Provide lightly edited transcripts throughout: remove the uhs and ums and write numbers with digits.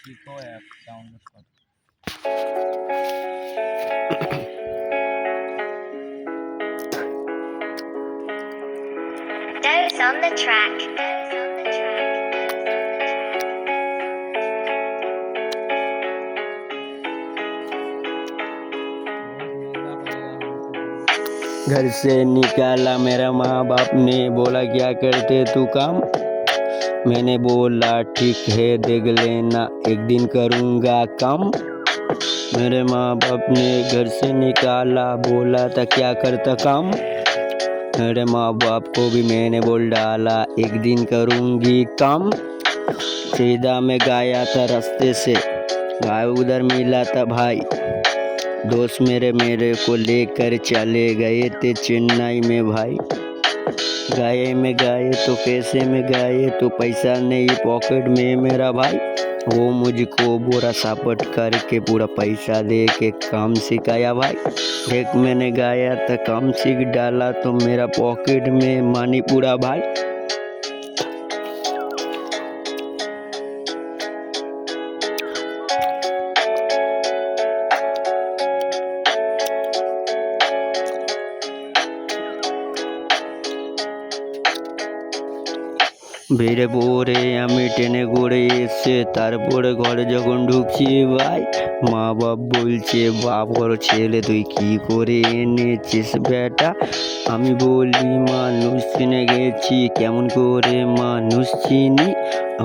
सीखो app download करो। Doze on the track. घर से निकाला मेरा माँ बाप ने, बोला क्या करते तू काम। मैंने बोला ठीक है देख लेना, एक दिन करूँगा काम। मेरे माँ बाप ने घर से निकाला, बोला था क्या करता काम। मेरे माँ बाप को भी मैंने बोल डाला, एक दिन करूँगी काम। सीधा मैं गया था रास्ते से, गाय उधर मिला था भाई। दोस्त मेरे को लेकर चले गए थे चेन्नई में भाई। गए तो कैसे में गए तो पैसा नहीं पॉकेट में मेरा भाई। वो मुझको बोरा सापट करके पूरा पैसा दे के काम सिखाया भाई। देख मैंने गया था काम सीख डाला तो मेरा पॉकेट में मनी पूरा भाई। বেড়ে পড়ে আমি টেনে করে এসে তারপরে ঘরে যখন ঢুকছি ভাই, মা বাপ বলছে বাপ বড় ছেলে তুই কি করে এনেছিস বেটা। আমি বলি মানুষ চিনে গেছি, কেমন করে মানুষ চিনি।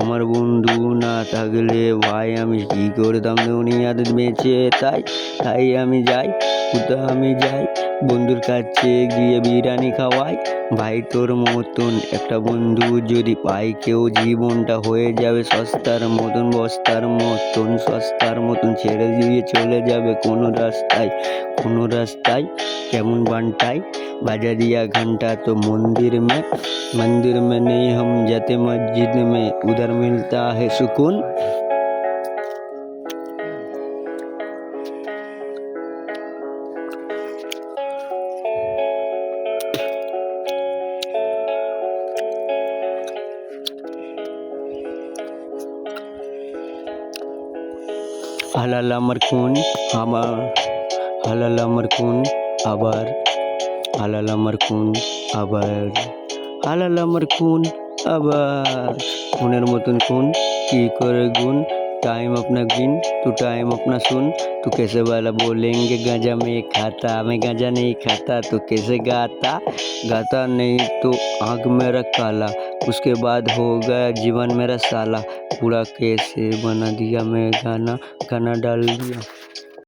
আমার বন্ধু না থাকলে ভাই আমি কি করতাম দুনিয়াতে বেঁচে। তাই আমি যাই বন্ধুর কাছে গিয়ে বিরিয়ানি খাওয়াই। ভাই তোর মতন একটা বন্ধু যদি পাই কেউ, জীবনটা হয়ে যাবে সস্তার মতন বস্তার মতন। সস্তার মতন ছেড়ে দিয়ে চলে যাবে কোনো রাস্তায় কেমন বানটাই। बाजा दिया घंटा तो मंदिर में नहीं हम जाते मस्जिद में, उधर मिलता है सुकून। হালাল আমার খুন হালাল আমার খুন আবার হালাল আমার খুন আবার খুনের মতন খুন কি করে গুন। टाइम अपना गिन तू टाइम अपना सुन। तू कैसे वाला बोलेंगे गांजा में खाता, मैं गांजा नहीं खाता तो कैसे गाता नहीं तो आँख मेरा काला। उसके बाद हो गया जीवन मेरा साला, पूरा कैसे बना दिया मैं गाना डाल दिया।